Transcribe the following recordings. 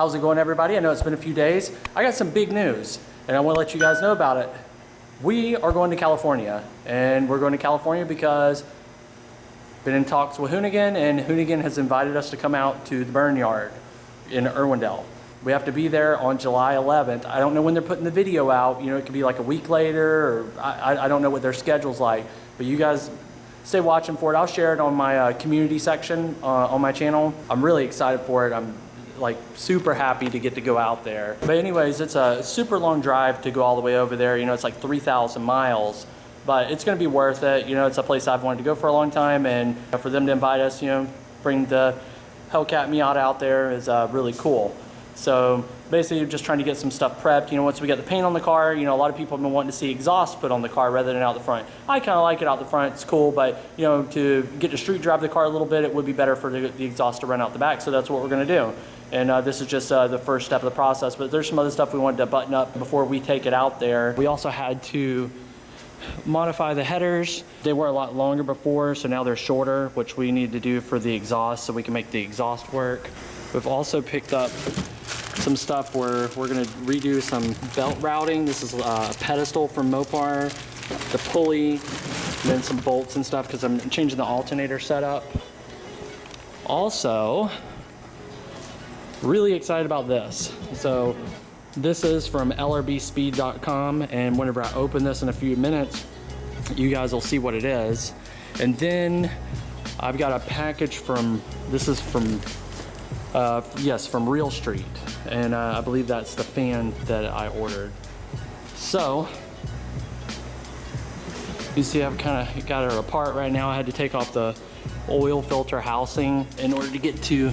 How's it going, everybody? I know it's been a few days. I got some big news, and I want to let you guys know about it. We are going to California, and we're going to California because been in talks with Hoonigan, and Hoonigan has invited us to come out to the burn yard in Irwindale. We have to be there on July 11th. I don't know when they're putting the video out. You know, it could be like a week later, or I don't know what their schedule's like. But you guys stay watching for it. I'll share it on my community section on my channel. I'm really excited for it. I'm like super happy to get to go out there. But anyways, it's a super long drive to go all the way over there. You know, it's like 3,000 miles, but it's gonna be worth it. You know, it's a place I've wanted to go for a long time, and for them to invite us, you know, bring the Hellcat Miata out there is really cool. So basically just trying to get some stuff prepped. You know, once we get the paint on the car, you know, a lot of people have been wanting to see exhaust put on the car rather than out the front. I kind of like it out the front, it's cool, but you know, to get to street drive the car a little bit, it would be better for the exhaust to run out the back, so that's what we're gonna do. And this is just the first step of the process, but there's some other stuff we wanted to button up before we take it out there. We also had to modify the headers. They were a lot longer before, so now they're shorter, which we need to do for the exhaust so we can make the exhaust work. We've also picked up some stuff where we're gonna redo some belt routing. This is a pedestal from Mopar, the pulley, and then some bolts and stuff because I'm changing the alternator setup. Also, really excited about this. So this is from lrbspeed.com, and whenever I open this in a few minutes, you guys will see what it is. And then I've got a package from, this is from, yes, from Real Street. And I believe that's the fan that I ordered. So, you see I've kind of got it apart right now. I had to take off the oil filter housing in order to get to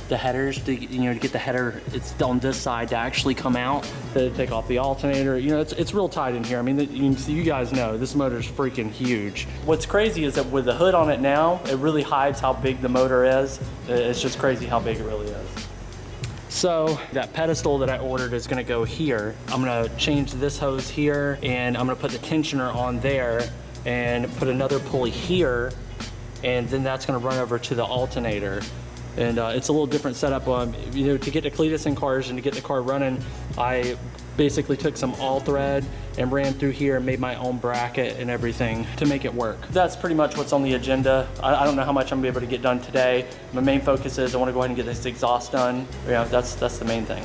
the headers, to get the header, it's on this side to actually come out, to take off the alternator. You know, it's real tight in here. I mean, you guys know this motor's freaking huge. What's crazy is that with the hood on it now, it really hides how big the motor is. It's just crazy how big it really is. So that pedestal that I ordered is gonna go here. I'm gonna change this hose here, and I'm gonna put the tensioner on there and put another pulley here, and then that's gonna run over to the alternator. And it's a little different setup. You know, to get to Cletus in cars and to get the car running, I basically took some all thread and ran through here and made my own bracket and everything to make it work. That's pretty much what's on the agenda. I don't know how much I'm gonna be able to get done today. My main focus is I want to go ahead and get this exhaust done. Yeah, that's the main thing.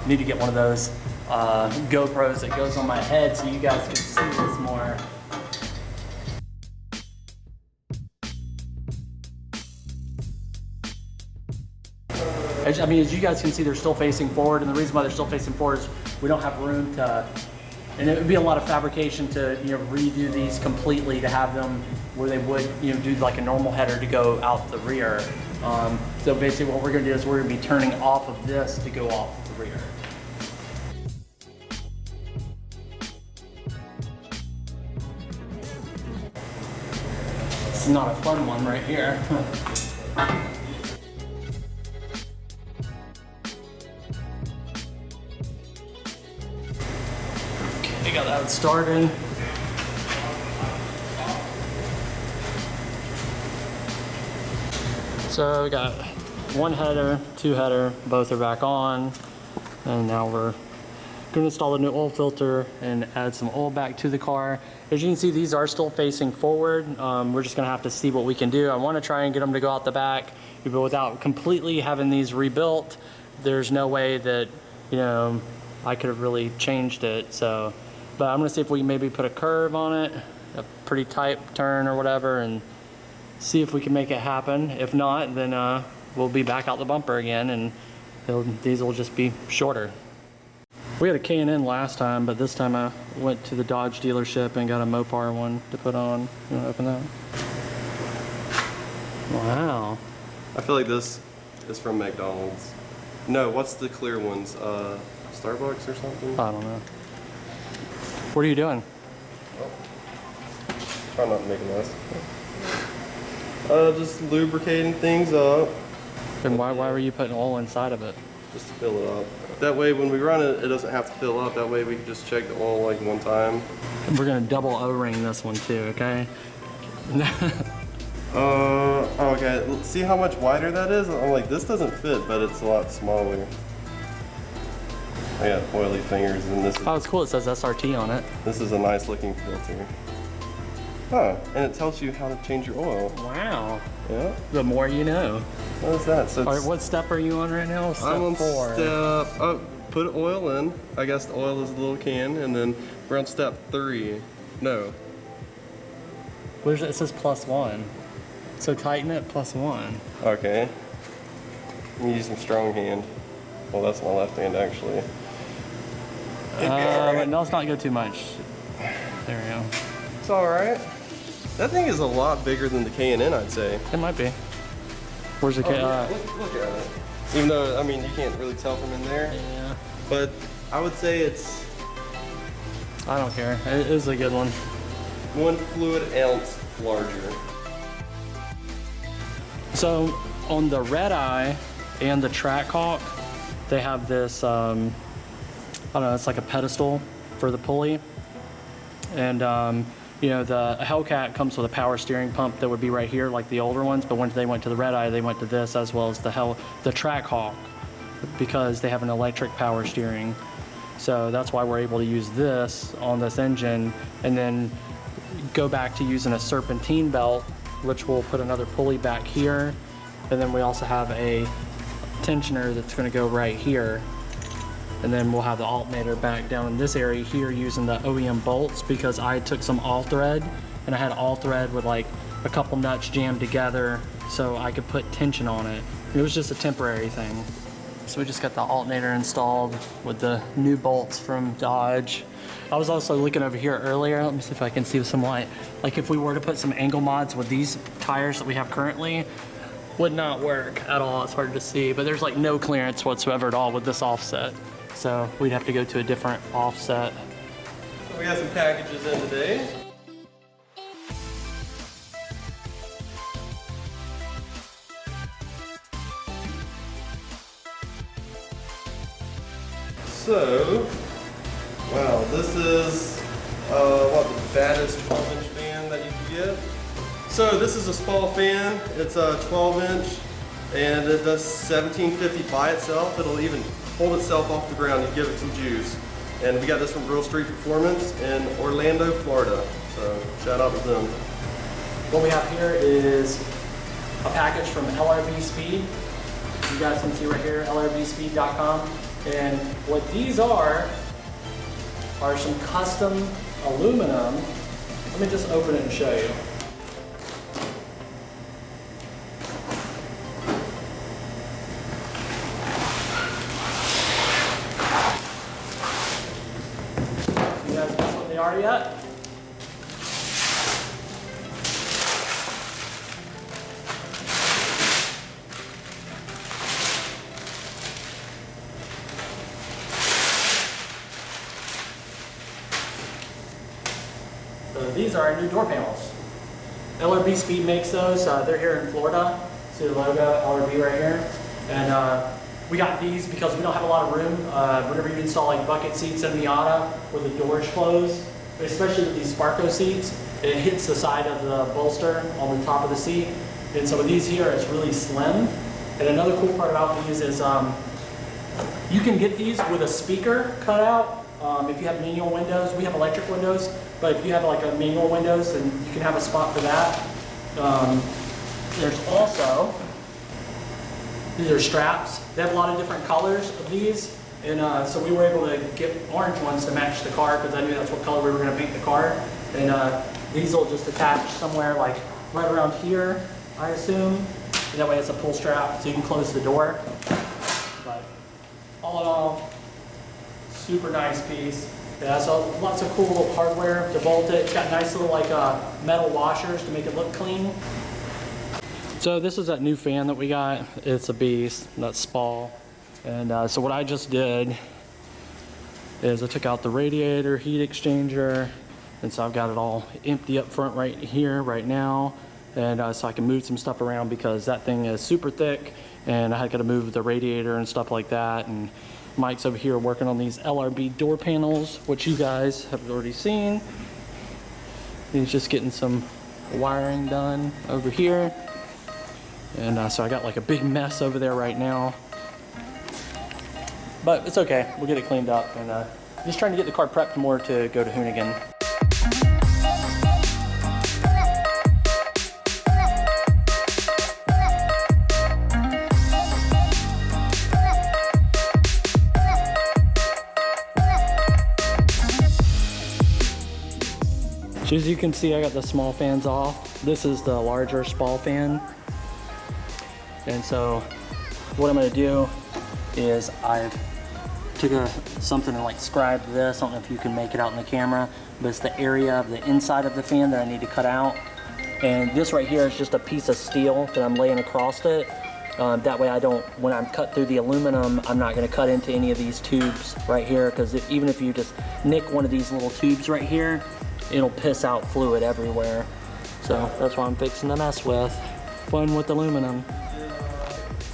Need to get one of those GoPros that goes on my head so you guys can see this more. I mean, as you guys can see, they're still facing forward, and the reason why they're still facing forward is we don't have room to, and it would be a lot of fabrication to, you know, redo these completely to have them where they would, you know, do like a normal header to go out the rear. So basically what we're gonna do is we're gonna be turning off of this to go off the rear. It's not a fun one right here. Okay, got that started. So we got one header, two header, both are back on, and now we're going to install a new oil filter and add some oil back to the car. As you can see, these are still facing forward. We're just going to have to see what we can do. I want to try and get them to go out the back, but without completely having these rebuilt, there's no way that, you know, I could have really changed it. So, but I'm going to see if we can maybe put a curve on it, a pretty tight turn or whatever, and see if we can make it happen. If not, then we'll be back out the bumper again, and these will just be shorter. We had a K&N last time, but this time I went to the Dodge dealership and got a Mopar one to put on. You want to open that? Wow. I feel like this is from McDonald's. No, what's the clear ones? Starbucks or something? I don't know. What are you doing? Oh. Try not to make a mess. Just lubricating things up. And why were you putting oil inside of it? just to fill it up. That way when we run it, it doesn't have to fill up. That way we can just check the oil like one time. And we're gonna double O-ring this one too, okay? Okay, see how much wider that is? I'm like, this doesn't fit, but it's a lot smaller. I got oily fingers, and this is, Oh, it's cool, it says SRT on it. this is a nice looking filter. Huh, and it tells you how to change your oil. Wow. Yeah, The more you know. what is that? So All right, it's, what step are you on right now? Step I'm on 4. put oil in. I guess the oil is a little can, and then we're on step 3. No, Where's it? It says +1. So tighten it +1. okay. I'm using strong hand. Well, that's my left hand actually. But no, let's not go too much. There we go. It's all right. That thing is a lot bigger than the K&N, I'd say. It might be. Where's the K? Look at it. Even though, I mean, you can't really tell from in there, Yeah. but I would say it's I don't care. It is a good one. 1 fluid ounce larger. So on the Red Eye and the Trackhawk, they have this, I don't know, it's like a pedestal for the pulley. And, you know, the Hellcat comes with a power steering pump that would be right here, like the older ones. But when they went to the Red Eye, they went to this, as well as the Trackhawk, because they have an electric power steering. So that's why we're able to use this on this engine, and then go back to using a serpentine belt, which will put another pulley back here. And then we also have a tensioner that's going to go right here. And then we'll have the alternator back down in this area here using the OEM bolts, because I took some all thread and I had all thread with like a couple nuts jammed together so I could put tension on it. It was just a temporary thing. So we just got the alternator installed with the new bolts from Dodge. I was also looking over here earlier. Let me see if I can see with some light. Like if we were to put some angle mods with these tires that we have currently, would not work at all. It's hard to see, but there's like no clearance whatsoever at all with this offset. So we'd have to go to a different offset. We got some packages in today. So, wow, this is what, the fattest 12-inch fan that you can get. So this is a small fan. It's a 12-inch, and it does 1750 by itself. It'll even hold itself off the ground and give it some juice. And we got this from Real Street Performance in Orlando, Florida. So shout out to them. What we have here is a package from LRB Speed. You guys can see right here, lrbspeed.com. And what these are some custom aluminum. Let me just open it and show you. You guys guess what they are yet? So these are our new door panels. LRB Speed makes those. They're here in Florida. See the logo, LRB right here. And we got these because we don't have a lot of room. Whenever you install like bucket seats in Miata where the doors close, especially with these Sparco seats, it hits the side of the bolster on the top of the seat. And so with these here, it's really slim. And another cool part about these is you can get these with a speaker cut out. If you have manual windows, we have electric windows, but if you have like a manual windows, then you can have a spot for that. There's also, these are straps. They have a lot of different colors of these. And so we were able to get orange ones to match the car because I knew that's what color we were going to paint the car. And these will just attach somewhere like right around here, I assume. And that way it's a pull strap so you can close the door. But all in all, super nice piece. Yeah, so lots of cool little hardware to bolt it. It's got nice little like metal washers to make it look clean. So this is that new fan that we got. It's a beast, that's Spall. And so what I just did is I took out the radiator, heat exchanger, and so I've got it all empty up front right here, right now. And so I can move some stuff around because that thing is super thick and I had to move the radiator and stuff like that. And Mike's over here working on these LRB door panels, which you guys have already seen. He's just getting some wiring done over here. And so I got like a big mess over there right now. But it's okay, we'll get it cleaned up. And just trying to get the car prepped more to go to Hoonigan. So as you can see, I got the small fans off. This is the larger spall fan. And so what I'm gonna do is I've took something and like scribed this. I don't know if you can make it out in the camera, but it's the area of the inside of the fan that I need to cut out. And this right here is just a piece of steel that I'm laying across it. That way I don't, when I'm cut through the aluminum, I'm not gonna cut into any of these tubes right here, because even if you just nick one of these little tubes right here, it'll piss out fluid everywhere. So that's what I'm fixing to mess with. Fun with aluminum.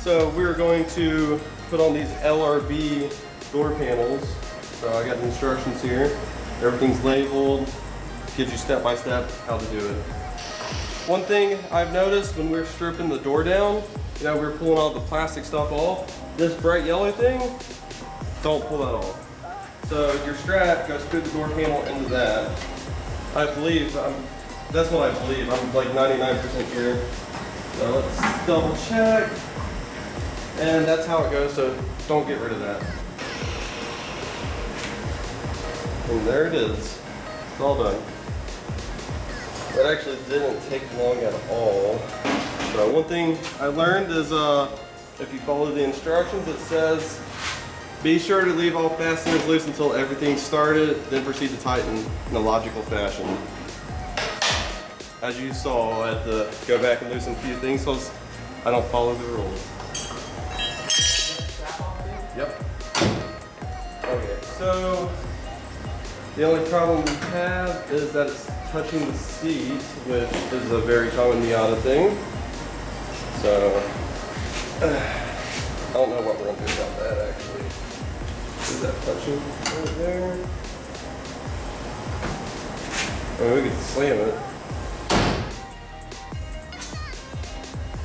So we're going to put on these LRB door panels. So I got the instructions here. Everything's labeled, gives you step by step how to do it. One thing I've noticed when we're stripping the door down, you know, we're pulling all the plastic stuff off. This bright yellow thing, don't pull that off. So your strap goes through the door panel into that. I believe, that's what I believe. I'm like 99% here. So let's double check. And that's how it goes, so don't get rid of that. And there it is. It's all done. It actually didn't take long at all. So one thing I learned is if you follow the instructions, it says be sure to leave all fasteners loose until everything's started, then proceed to tighten in a logical fashion. As you saw, I had to go back and loosen a few things because I don't follow the rules. Yep. Okay, so the only problem we have is that it's touching the seat, which is a very common Miata thing. So I don't know what we're gonna do about that actually. Is that touching right there? I mean, we could slam it.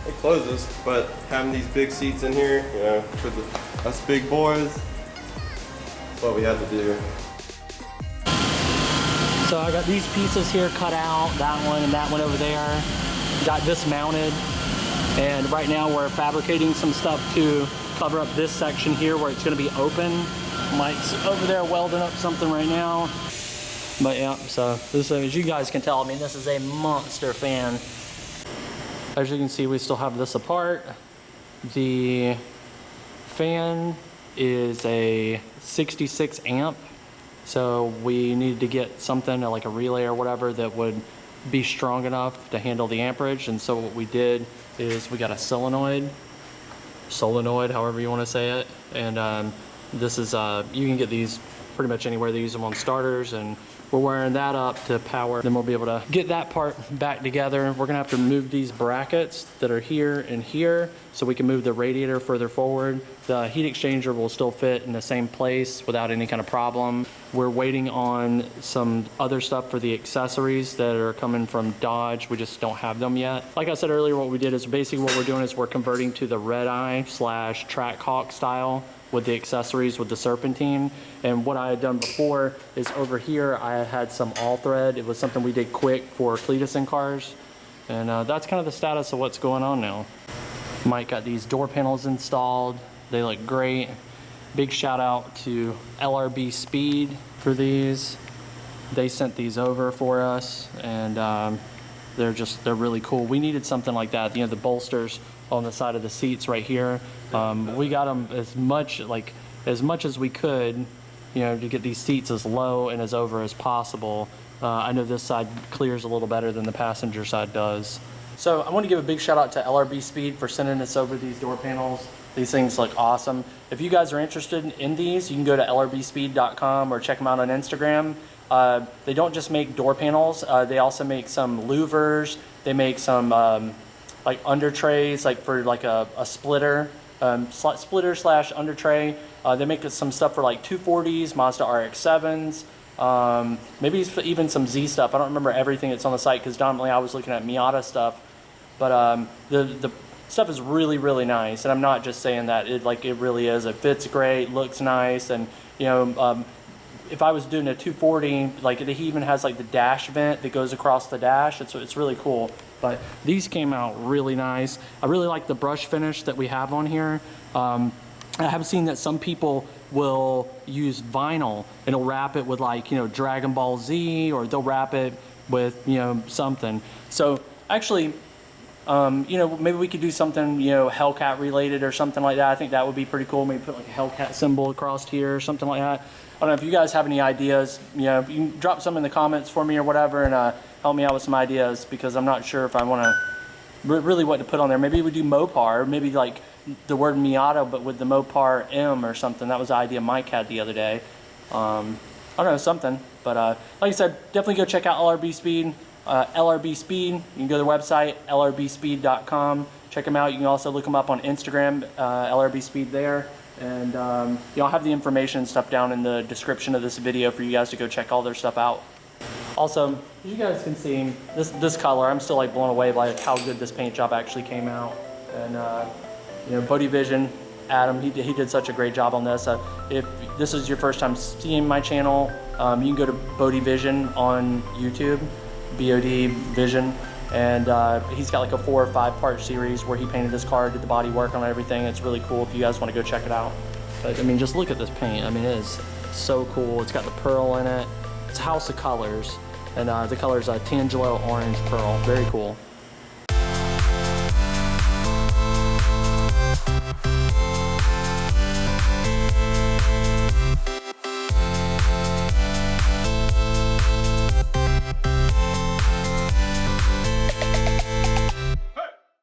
It closes, but having these big seats in here, you know, for us big boys, that's what we had to do. So I got these pieces here cut out, that one and that one over there. Got this mounted. And right now we're fabricating some stuff to cover up this section here where it's gonna be open. Mike's over there welding up something right now. But yeah, so this, as you guys can tell, I mean, this is a monster fan. As you can see, we still have this apart. The fan is a 66 amp. So we needed to get something like a relay or whatever that would be strong enough to handle the amperage. And so what we did is we got a solenoid, however you want to say it. And this is, you can get these pretty much anywhere. They use them on starters, and we're wiring that up to power. Then we'll be able to get that part back together. We're gonna have to move these brackets that are here and here so we can move the radiator further forward. The heat exchanger will still fit in the same place without any kind of problem. We're waiting on some other stuff for the accessories that are coming from Dodge. We just don't have them yet. Like I said earlier, what we did is basically what we're doing is we're converting to the red eye / Trackhawk style with the accessories with the serpentine. And what I had done before is over here I had some all thread. It was something we did quick for Cletus and cars. And that's kind of the status of what's going on now. Mike got these door panels installed. They look great. Big shout out to LRB Speed for these. They sent these over for us, and they're really cool. We needed something like that. You know, the bolsters on the side of the seats right here. We got them as much as we could, you know, to get these seats as low and as over as possible. I know this side clears a little better than the passenger side does. So I want to give a big shout out to LRB Speed for sending us over these door panels. These things look awesome. If you guys are interested in these, you can go to lrbspeed.com or check them out on Instagram. They don't just make door panels. They also make some louvers. They make some like under trays, like for like a splitter, splitter slash under tray. They make some stuff for like 240s, Mazda RX-7s, maybe even some Z stuff. I don't remember everything that's on the site because dominantly I was looking at Miata stuff. But the stuff is really, really nice, and I'm not just saying that. It really is. It fits great, looks nice, and you know, if I was doing a 240, like he even has like the dash vent that goes across the dash. It's really cool. But these came out really nice. I really like the brush finish that we have on here. I have seen that some people will use vinyl and they'll wrap it with like, you know, Dragon Ball Z, or they'll wrap it with, you know, something. So actually, you know, maybe we could do something, you know, Hellcat related or something like that. I think that would be pretty cool. Maybe put like a Hellcat symbol across here or something like that. I don't know if you guys have any ideas. You know, you can drop some in the comments for me or whatever, and help me out with some ideas, because I'm not sure if I want to really what to put on there. Maybe we do Mopar, maybe like the word Miata but with the Mopar M or something. That was the idea Mike had the other day. I don't know, something. But like I said, definitely go check out LRB Speed. LRB Speed, you can go to their website, lrbspeed.com. Check them out. You can also look them up on Instagram, LRB Speed there. And you know, I'll have the information and stuff down in the description of this video for you guys to go check all their stuff out. Also, as you guys can see, this color, I'm still like blown away by how good this paint job actually came out. And you know, Bodhi Vision, Adam, he did such a great job on this. If this is your first time seeing my channel, you can go to Bodhi Vision on YouTube, BOD Vision, and he's got like a 4 or 5 part series where he painted this car, did the body work on everything. It's really cool if you guys want to go check it out. But I mean, just look at this paint. I mean, it is so cool. It's got the pearl in it. It's House of Colors, and the color is Tangelo Orange Pearl. Very cool.